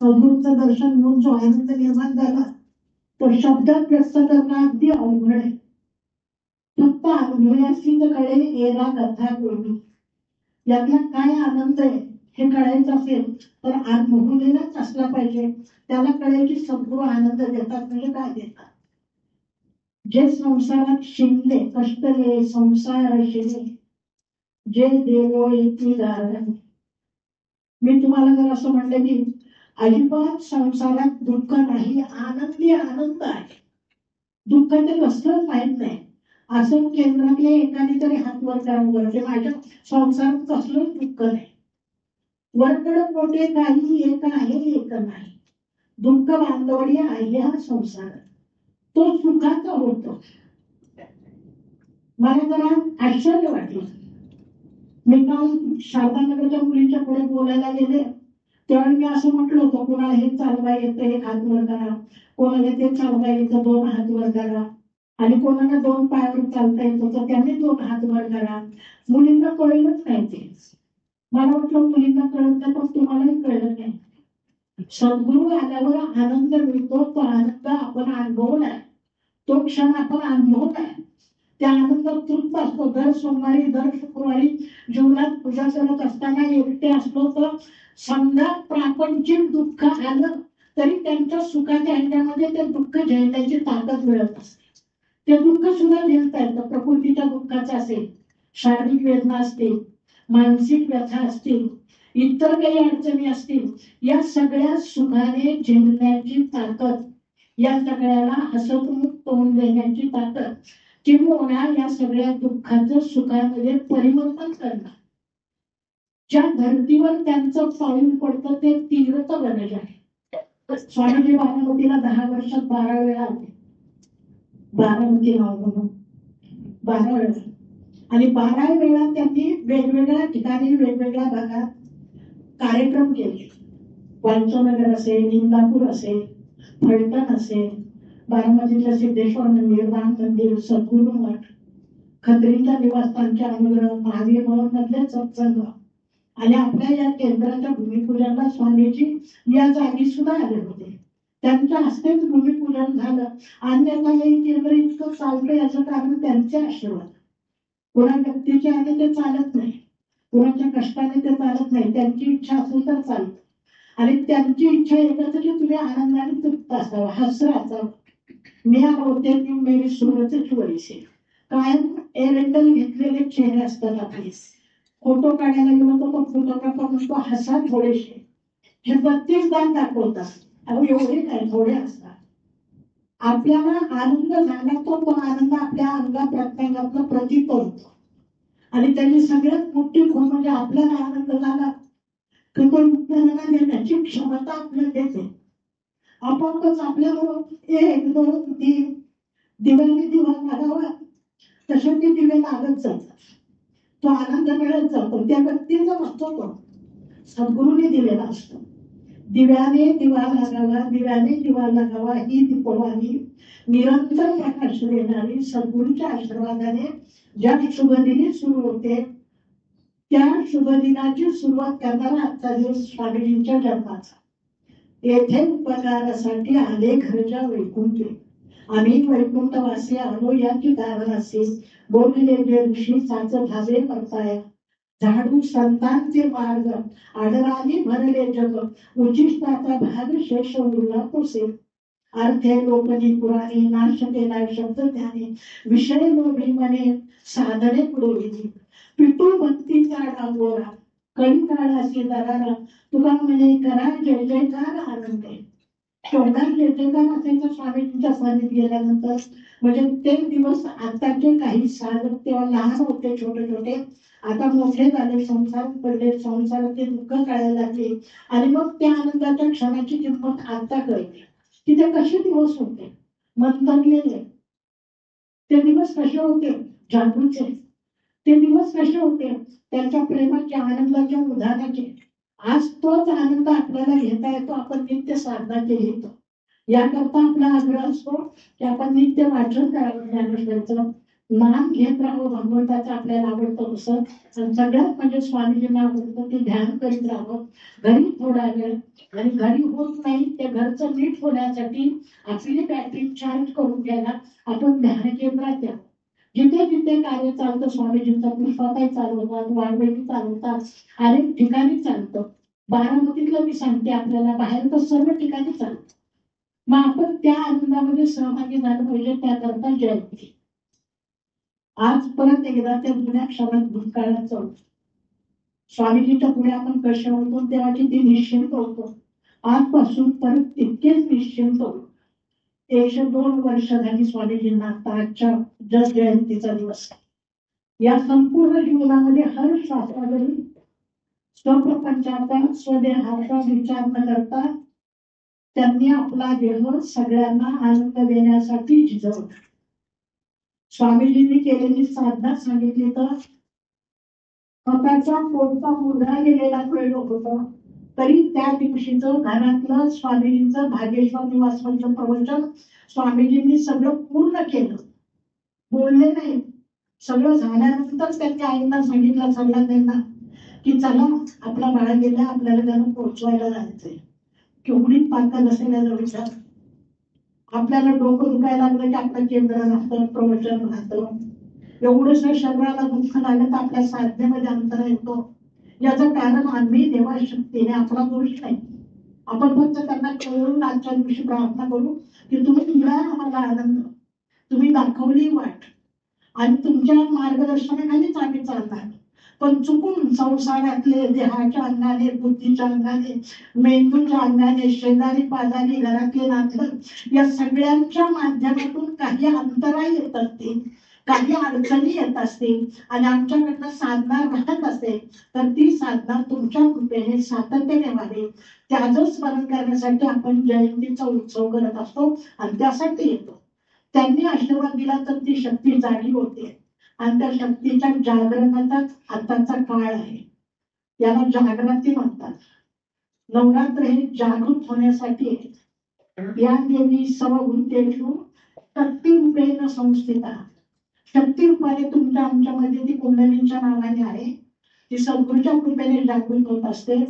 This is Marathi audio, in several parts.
सद्गुरूंचं दर्शन घेऊन जो आनंद निर्माण झाला तो शब्दात व्यक्त करणं अगदी अवघड आहे. फक्त अनुभवी असली तर कळेल एरा कथा गोडी यातला काय आनंद आहे हे कळायचं असेल तर अनुभवलेलाच असला पाहिजे. त्याला कळेल की सद्गुरू आनंद देतात म्हणजे काय देतात. जे संसारात शिंदले कष्टले संसार शिले जे देवो येती दारण. मी तुम्हाला जर असं म्हणलं की अजिबात संसारात दुःख नाही, आनंदी आनंद आहे. दुःख ते कसलंच माहित नाही असं केंद्रातल्या एकाने तरी हात वर करावं. ते माझ्या संसारात कसलंच दुःख नाही. वरकड मोठे काही एक आहे एक नाही. दुःख बांधवडी आहे हा संसार. तो सुखाचा होतो. मला जरा आश्चर्य वाटलं. मी काल शारदानगरच्या मुलींच्या पुढे बोलायला गेले त्यावेळी मी असं म्हटलं होतं कोणाला हे चालवा येतं एक हात वर करा, कोणाला ते चालवा येतं 2 हात वर करा आणि कोणाला 2 पायावर चालता येत होतं त्यांनी 2 हात वर करा. मुलींना कळलंच नाही ते. मला वाटलं मुलींना कळत नाही पण तुम्हालाही कळलं नाही. सद्गुरू आल्यावर आनंद मिळतो. तो आनंद आपण अनुभवलाय, तो क्षण आपण अनुभवलाय. त्या आनंदात तृप्त असतो. दर सोमवारी दर शुक्रवारी जीवनात पूजा करत असताना एकटे असलो तर समजा प्रापंचिक दुःख आलं तरी त्यांच्या सुखाच्या ह्याच्यामध्ये ते दुःख झेलण्याची ताकद मिळत असते. ते दुःख सुद्धा झेलता येतं. प्रकृतीच्या दुःखाचं असेल, शारीरिक वेदना असतील, मानसिक व्यथा असतील, इतर काही अडचणी असतील, या सगळ्या सुखाने झेलण्याची ताकद, या सगळ्याला हसतमुख तोंड देण्याची ताकद किंवा या सगळ्या दुःखाचं सुखामध्ये परिवर्तन करणं. ज्या धर्तीवर त्यांचं पाऊल पडतं ते तीव्रत गरज आहे. स्वामीजी बारामतीला 10 वर्षात 12 वेळा आले. बारामती नाव म्हणून 12 वेळा आणि 12 वेळा त्यांनी वेगवेगळ्या ठिकाणी वेगवेगळ्या भागात कार्यक्रम केले. वांचनगर असेल, इंदापूर असेल, फलटण असेल, बारामतीच्या सिद्धेश्वर मंदिर, राम मंदिर, सद्गुरू मठ, खत्रीच्या निवासस्थानच्या अनुग्रह, महावीर भवन मधले सत्संग आणि आपल्या या केंद्राच्या भूमिपूजनाला स्वामीजी या जागी सुद्धा आले होते. त्यांच्या हस्तेच भूमिपूजन झालं. अन्यथा हे केंद्र इतकं चालतं याचं कारण त्यांचे आशीर्वाद. कोणा व्यक्तीचे आले ते चालत नाही, कोणाच्या कष्टाने ते चालत नाही. त्यांची इच्छा असेल तर चालत आणि त्यांची इच्छा एकच की तुम्ही आनंदाने तृप्त असावं, हसरा असावं. मी होते की मेरी सूरतच वैसे कायम एरंडल घेतलेले चेहरे असतात आपले. फोटो काढायला गेलो तर तो फोटोग्राफर म्हणतो हसा थोडेसे. हे 32 दात दाखवतात. अहो एवढे काय थोडे असतात. आपल्याला आनंद झाला तो आनंद आपल्या अंगा प्रत्यंगातनं प्रतीत होतो आणि त्यांनी सगळ्यात मोठी खूण म्हणजे आपल्याला आनंद झाला की तो इतरांना देण्याची क्षमता आपल्याला देते. आपोआपच आपल्याला 1, 2, 3 दिव्याने दिवा लागावा तसे ते दिवे लागत जातात. तो आनंद मिळत जातो. त्या व्यक्तीचा नसतो, तो सद्गुरूंनी दिलेला असतो. दिव्याने दिवा लागावा, दिव्याने दिवा लागावा ही दीपवाणी निरंतर प्रकाश देणारी सद्गुरूच्या आशीर्वादाने ज्या शुभदिनी सुरू होते त्या शुभदिनाची सुरुवात करणारा आजचा दिवस स्वामीजींच्या जन्माचा. येथे उपकारासाठी आले घरच्या वैकुंठी. आम्ही वैकुंठवासी आलो याची कारण असेल बोलले जे ऋषी साच धाबे परताया. झाडू संतांचे मार्ग आडराने भरले जग. उचिष्टाचा भाग शेष उरला तोसे. अर्थे लोकनी पुराणे नाश केला शब्द ध्याने. विषय लोभी मने साधने पुढे पितू भक्तीचा डांगोरा. कळी काळाशी दरारा तुला म्हणे करा जय जयकार आनंदे. तेवढा जय जयकार असायचा स्वामीजींच्या सानिध्यात गेल्यानंतर. म्हणजे ते दिवस आताचे काही साधक तेव्हा लहान होते, छोटे छोटे, आता मोठे झाले, संसार पडले, संसाराचे दुःख कळायला लागले आणि मग त्या आनंदाच्या क्षणाची किंमत आता कळली की ते कसे दिवस होते मंतरलेले. ते दिवस कसे होते जादूचे. ते दिवस कसे होते त्यांच्या प्रेमाच्या आनंदाच्या उधाणाचे. आज तोच आनंद आपल्याला घेता येतो. आपण नित्य साधना केली तो याकरता आपला आग्रह असतो की आपण नित्य वाचन करावं ज्ञानेश्वरीचं, नाम घेत राहावं भगवंताचं आपल्याला आवडतं तसं. आणि सगळ्यात म्हणजे स्वामीजींना आवडतं ते ध्यान करीत राहावं घरी थोडा वेळ. आणि घरी होत नाही ते घरचं नीट होण्यासाठी आपली बॅटरी चार्ज करून घ्यायला आपण ध्यान केंद्रात या. जिथे जिथे कार्य चालतं स्वामीजींचं पुष्पाताई चालवतात, वाघबेटी चालवतात, अनेक ठिकाणी चालतं. बारामतीतलं मी सांगते आपल्याला, बाहेर तर सर्व ठिकाणी चालतं. मग आपण त्या आनंदामध्ये सहभागी झालं पाहिजे. त्याकरता जयंती आज परत एकदा त्या जुन्या क्षणात भूतकाळात जाऊ. स्वामीजीच्या पुढे आपण कसे होतो तेव्हा किती निश्चिंत होतो. आजपासून परत तितकेच निश्चिंत होतो. 102 वर्ष झाली स्वामीजींना आजच्या जस जयंतीचा दिवस. या संपूर्ण जीवनामध्ये हर्ष आस्वादन स्वप्रपंचाचा स्वदेहाचा विचार न करता त्यांनी आपला देह सगळ्यांना आनंद देण्यासाठी झिजवला. स्वामीजींनी केलेली साधना सांगितली तर स्वतःचा पोटचा मुलगा गेलेला कळलं होतं तरी त्या दिवशीच घरातलं स्वामीजींचं भागेश्वर निवासचं प्रवचन स्वामीजींनी सगळं पूर्ण केलं. बोलले नाही. सगळं झाल्यानंतर त्यांनी आईंना सांगितलं सगळ्या त्यांना की चला आपला बाळा गेला, आपल्याला त्याला पोहोचवायला जायचंय. केवढी ताकद असेल याचा विचार. आपल्याला डोकं दुखायला लागलं की आपलं केंद्र नसतं, प्रवचन राहतं. एवढंच शरीराला दुःख लागलं तर आपल्या साधनेमध्ये अंतर येतो. याचं कारण आम्ही देवाशक्तीने, आपला दोष नाही. आपण फक्त त्यांना कळवून आजच्या दिवशी प्रार्थना करू की तुम्ही दिला आम्हाला आनंद, तुम्ही दाखवली वाट आणि तुमच्या मार्गदर्शनाखालीच आम्ही चालणार. पण चुकून संसारातले देहाच्या अंगाने, बुद्धीच्या अंगाने, मेंदूच्या अंगाने, शेजारी पाजारी, घरातले नातलं या सगळ्यांच्या माध्यमातून काही अंतराय येत असतील, काही अडचणी येत असतील आणि आमच्याकडनं साधना राहत असेल तर ती साधना तुमच्या कृपेने सातत्याने व्हावी. त्याचं स्मरण करण्यासाठी आपण जयंतीचा उत्सव करत असतो आणि त्यासाठी येतो. त्यांनी आशीर्वाद दिला तर ती शक्ती जागी होते आणि त्या शक्तीच्या जागरणाचा आताचा काळ आहे. याला जागृती म्हणतात. नवरात्र हे जागृत होण्यासाठी या देवी सर्वभूतेषु शक्ती रूपेण संस्थिता. शक्ती रूपाने तुमच्या आमच्यामध्ये ती कुंडलींच्या नावाने आहे. ती सद्गुरूच्या कृपेने जागृत होत असते.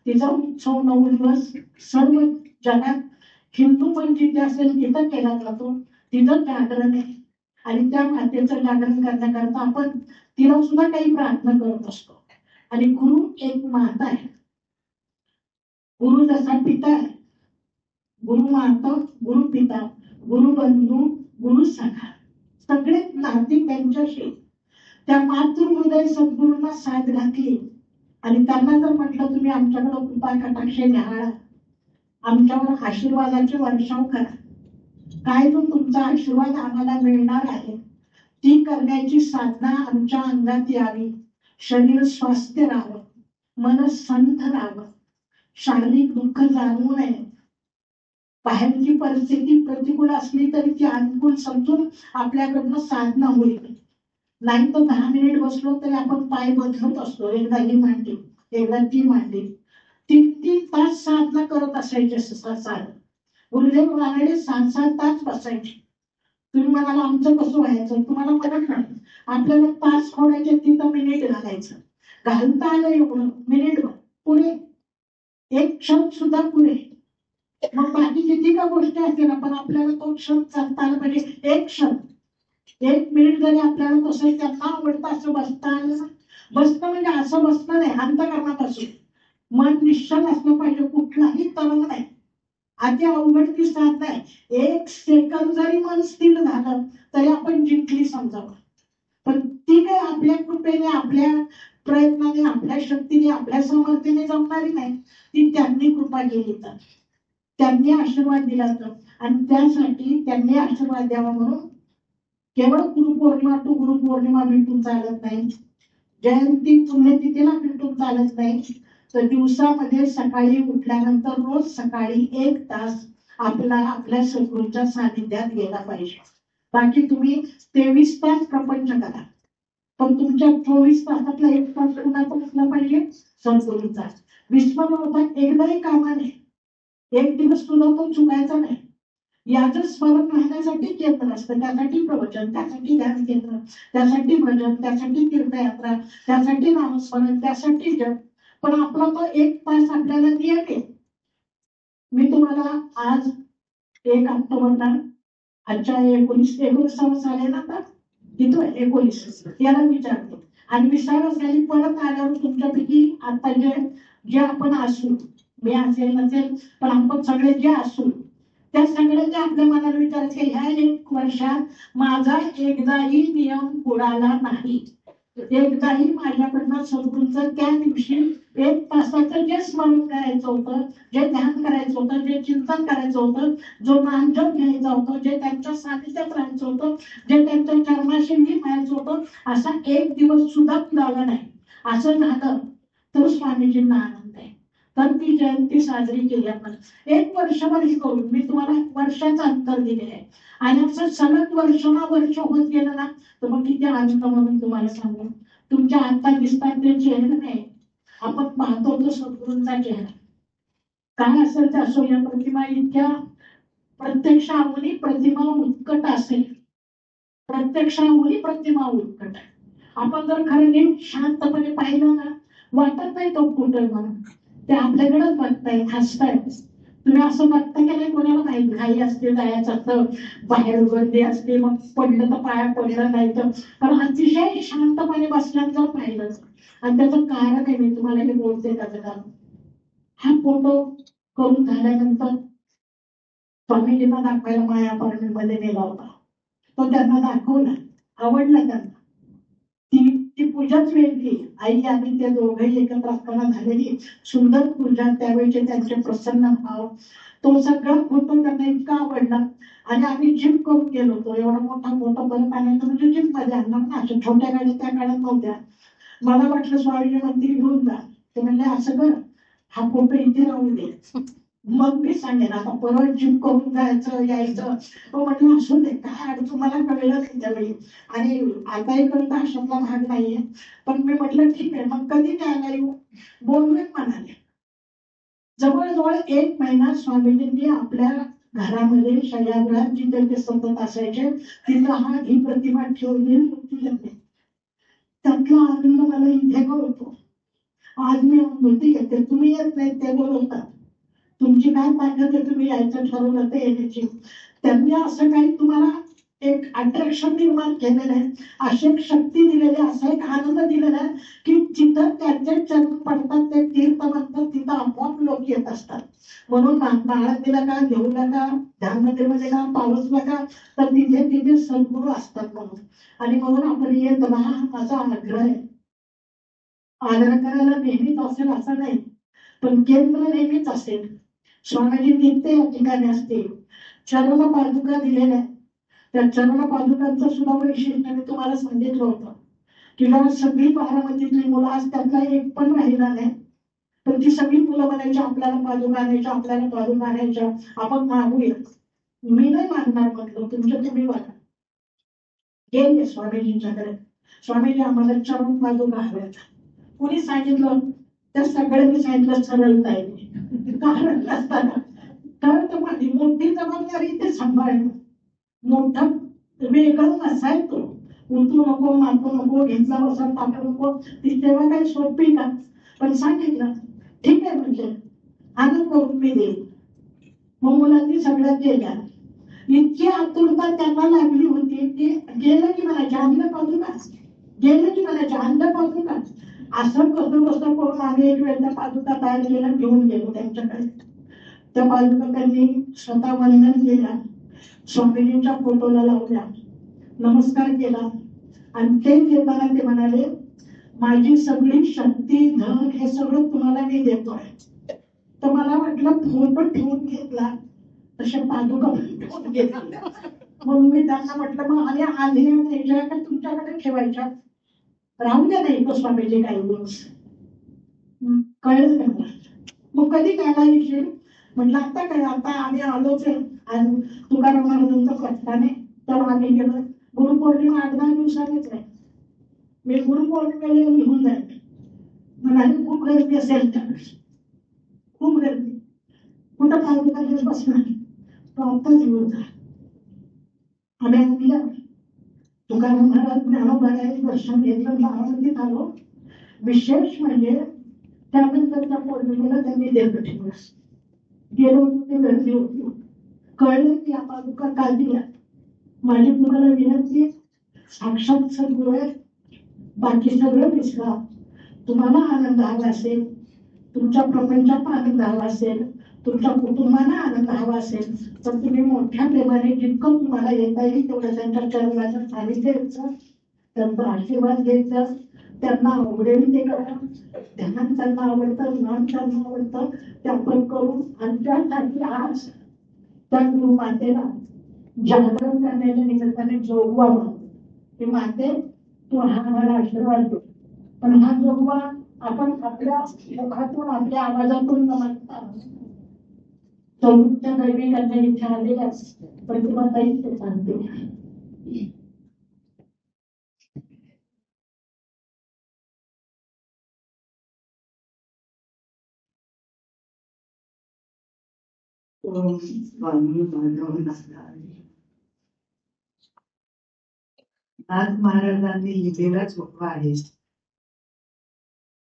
तिचा उत्सव 9 दिवस सर्व जगात हिंदू पण जिथे असेल तिथं केला जातो. तिथं जागरण आहे आणि त्या मातेचं जागरण करण्याकरता आपण तिला सुद्धा काही प्रार्थना करत असतो. आणि गुरु एक माता आहे. गुरु जसा पिता आहे, गुरु माता, गुरु पिता, गुरु बंधू, गुरु सखा, सगळे नाती त्यांच्याशी. त्या मातृहृदय सद्गुरूंना साथ घातली आणि त्यांना जर म्हटलं तुम्ही आमच्याकडे कृपा कटाक्ष न्याहाळा, आमच्यावर आशीर्वादाचे वर्षाव करा. काय जो तुमचा आशीर्वाद आम्हाला मिळणार आहे ती करण्याची साधना आमच्या अंगात यावी. शरीर स्वास्थ्य राहावं, मन संथ राहावं, शारीरिक दुःख जाणवू नये. बाहेरची परिस्थिती प्रतिकूल असली तरी ती अनुकूल समजून आपल्याकडनं साधना होईल. नाही तर 10 मिनिट बसलो तरी आपण पाय बदलत असतो. एकदा ही मांडली, एकदा ती मांडली. 3-3 तास साधना करत असायचे. गुरुदेव रानडे 7-7 तास बसायचे. तुम्ही म्हणाला आमचं कसं व्हायचं, तुम्हाला म्हणत नाही. आपल्याला तास खोडायचे, तिथं मिनिट घालायचं. घालता आलं एवढं मिनिट पुढे, एक क्षण सुद्धा पुढे. मग बाकी किती का गोष्टी असतील पण आपल्याला तो क्षण चालता आला पाहिजे. एक क्षण, 1 मिनिट जरी आपल्याला तसं त्यांना आवडतं असं बसता आलं. बसतं म्हणजे असं बसणं नाही, अंतःकरणापासून मन निश्चल असलं पाहिजे. कुठलाही तरंग नाही. अति अवघड ती साधना आहे. 1 सेकंद जरी मन स्थिर झालं तरी आपण जिंकली समजावं. पण ती काय आपल्या कृपेने, आपल्या प्रयत्नाने, आपल्या शक्तीने, आपल्या समर्थेने जमणारी नाही. ती त्यांनी कृपा केली तर, त्यांनी आशीर्वाद दिला तर. आणि त्यासाठी त्यांनी आशीर्वाद द्यावा म्हणून केवळ गुरुपौर्णिमा टू गुरुपौर्णिमा भेटून चालत नाही. जयंती पुण्यतिथीला भेटून चालत नाही. तर दिवसामध्ये सकाळी उठल्यानंतर रोज सकाळी 1 तास आपल्या सद्गुरूच्या सानिध्यात गेला पाहिजे. बाकी तुम्ही 23 तास प्रपंच करा पण तुमच्या 24 तासातला 1 तास कुणाचा असला पाहिजे, सद्गुरूचा. विश्वनाथात एकदाही कामा नाही. 1 दिवस तुला तो चुकायचा नाही. याचं स्मरण राहण्यासाठी केंद्र असतं, त्यासाठी प्रवचन, त्यासाठी ध्यान केंद्र, त्यासाठी भजन, त्यासाठी तीर्थयात्रा, त्यासाठी नामस्मरण, त्यासाठी जप. पण आपला तो 1 तास आपल्याला नियम आहे. मी तुम्हाला आज 1 ऑक्टोबरला आजच्या 19 साले ना तर तिथं 19 याला विचारतो आणि 20 साली परत आल्यावर तुमच्यापैकी आता जे आपण असू, मी असेल नसेल पण आपण सगळे जे असू त्या सगळ्यांच्या आपल्या मनाला विचारायचं की ह्या 1 वर्षात माझा एकदाही नियम बुडाला नाही, एकदाही माझ्याकडनं सद्गुरूंचं त्या दिवशी 1 तासाचं जे स्मरण करायचं होतं, जे ध्यान करायचं होतं, जे चिंतन करायचं होतं, जो नामजप घ्यायचा होता, जे त्यांच्या सानिध्यात राहायचं होतं, जे त्यांच्या चरणाशी व्हायचं होतं, असा 1 दिवस सुद्धा लागला नाही. असं झालं तर स्वामीजींना आनंद आहे, तर ती जयंती साजरी केली आपण. 1 वर्षभर ही करून मी तुम्हाला वर्षाचं अंतर दिलेलं आहे आणि असं सलग वर्ष होत गेलं ना तर मग किती आनंद म्हणून तुम्हाला सांगू. तुमच्या आता दिसतात ते चेहरे नाही, आपण पाहतो तो सद्गुरूंचा चेहरा. काय असेल ते असो, या प्रतिमा इतक्या प्रत्यक्षामुली प्रतिमा उत्कट असेल, प्रत्यक्षामुली प्रतिमा उत्कट. आपण जर खरं नीट शांतपणे पाहिलं ना वाटत नाही तो कुठं म्हणून, ते आपल्याकडेच बघतायत, हसतायत. तुम्ही असं बघता की नाही कोणाला माहिती घाई असते जायचं तर बाहेर गर्दी असते, मग पडलं तर पाया पडलं नाही तर, पण अतिशय शांतपणे बसल्यानंतर पाहिलं. आणि त्याचं कारण आहे, मी तुम्हाला हे बोलते त्याचं कारण. हा फोटो करून झाल्यानंतर स्वामीजींना दाखवायला माया मध्ये नेला होता, तो त्यांना दाखवला, आवडला त्यांना. ती पूजाच वेगळी. आई आणि ते दोघेही एकत्र असताना झालेली सुंदर पूजा, त्यावेळेचे त्यांचे प्रसन्न भाव, तो सगळा फोटो त्यांना इतका आवडला. आणि आम्ही जिम करून गेलो होतो, एवढा मोठा फोटो परत आणायचा म्हणजे जिम मध्ये आणला ना, अशा छोट्या गाड्या त्या काळात नव्हत्या. मला वाटलं स्वामीजी मंदिर घेऊन जा, ते म्हणजे असं कर हा फोटो इथे राहू दे, मग मी सांगेन आता परत जिम करून जायचं यायचं. तो म्हटलं असू दे, काय अडचण, मला कळलं नाही त्यावेळी आणि आताही कळतं अशातला भाग नाहीये. पण मी म्हटलं ठीक आहे, मग कधी न्यायला येऊ, बोलवे म्हणाले. जवळजवळ 1 महिना स्वामीजींनी आपल्या घरामध्ये शय्यागृहात जिथे ते सतत असायचे तिथं ही प्रतिमा ठेवली होती. त्यातला आनंद मला इथे कळतो. आज मी अनुभूती घेते, तुम्ही येत नाही ते बोलवतात, तुमची काय ताकद आहे, तुम्ही यायचं ठरवलं ते येण्याची. त्यांनी असं काही तुम्हाला एक अट्रॅक्शन निर्माण केलेलं आहे, अशी एक शक्ती दिलेली, असा एक आनंद दिलेला आहे की जिथं त्यांचे चरण पडतात ते तीर्थ म्हणतात तिथं आपोआप लोक येत असतात. म्हणून बाळातीला का, घेऊला का, ध्यान मंदिरमध्ये का, पावसला का, तर तिथे तिथे सद्गुरू असतात म्हणून. आणि म्हणून आपण येत राहा, माझा आग्रह आहे. आदर करायला नेहमीच असेल असं नाही, पण केंद्र नेहमीच असेल. स्वामीजी नित्य या ठिकाणी असतील, चरण पादुका दिलेल्या, त्या चरण पादुकांचं सुद्धा वैशिष्ट्य मी तुम्हाला सांगितलं होतं की जेव्हा सगळी बारामतीतली मुलं, आज त्यातला एक पण राहिला नाही, तर ती सगळी मुलं म्हणायची आपल्याला पादुका आणायच्या, आपल्याला पादुका आणायच्या, आपण मागूया. मी नाही मागणार म्हटलं, तुमच्या तुम्ही बघा. गेले स्वामीजींच्याकडे, स्वामीजी आम्हाला चरण पादुका हव्यात. कुणी सांगितलं, त्या सगळ्यांनी सांगितलं सरळताईने. कारण असताना तर माझी मोठी जबाबदारी ते सांभाळणं, मोठं वेगळं नसायचं. उतरू नको, मातू नको, घेतला बसा टाकू नको, ती तेव्हा काही सोपी का. पण सांगितलं ठीक आहे, म्हणजे आनंद करून मी देईल. मग मुलांनी सगळ्यात गेल्या, इतकी आतुरता त्यांना लागली होती की गेलं की म्हणायचे अंध पादुका, गेलं की म्हणायचे अंध पादुका. असं कसं करून आम्ही एक वेळ त्या पादुका तयार केल्या, घेऊन गेलो त्यांच्याकडे. त्या पादुका त्यांनी स्वतः वंदन केल्या, स्वामीजींच्या फोटोला लावल्या, नमस्कार केला आणि ते देताना ते म्हणाले माझी सगळी शक्ती, धन हे सगळं तुम्हाला मी देतोय. तर मला वाटलं फोटो ठेवून घेतला तशा पादुका ठेवून घेतल्या. म्हणून मी त्यांना म्हटलं मग आणि आधी आणि तुमच्याकडे ठेवायच्या, राहू द्या नाही तो स्वामीजी काही दिवस. कळलं त्यांना. मग कधी काय येशील म्हटलं, आता काय, आता आम्ही आलोच आहे. आणि तुकाराम महाराजांचा प्रस्थाने तर आम्ही गेलो. गुरुपौर्णिमा 8-10 दिवसांनीच आहे. मी गुरुपौर्णिमेला निघून जाईल म्हणाले, खूप गर्दी असेल त्यावेळेस, खूप गर्दी, कुठं पादुका घेऊन बसणार. तो आत्ताच येऊन झाला. आम्ही आणलं तुकाराम महाराज ज्ञानोबाने दर्शन घेतलं, आनंदीत आलो. विशेष म्हणजे त्यानंतरच्या पौर्णिमेला त्यांनी देव ठेवलं. गेलो होतो ते गर्दी होती, कळलं की या पादुका काल दिल्या. माझी तुम्हाला विनंती, साक्षात सद्गुरू आहे, बाकी सगळं विसरा. तुम्हाला आनंद हवा असेल, तुमच्या प्रपंचात आनंद हवा असेल, तुमच्या कुटुंबाला आनंद हवा असेल, तर तुम्ही मोठ्या प्रेमाने जितकं तुम्हाला येता येईल तेवढं त्यांच्या चरणाचं सानिध्य घ्यायचं, त्यांचा आशीर्वाद घ्यायचा. त्यांना आवडेल ते करा, ध्यान त्यांना आवडतं, नाम त्यांना आवडतं, ते आपण करू. आणि त्यासाठी आज त्या गुरु मातेला जागरण करण्याच्या निमित्ताने जोगवा म्हणतो की माते तू हा मला आशीर्वाद दे. पण हा जोगवा आपण आपल्या मुखातून आपल्या आवाजातून न म्हणता तरुणच्या दैविकांच्या इच्छा आलेल्या प्रतिभाताईच ते सांगते. नाथ महाराजांनी लिहिलेला जोगवा आहे.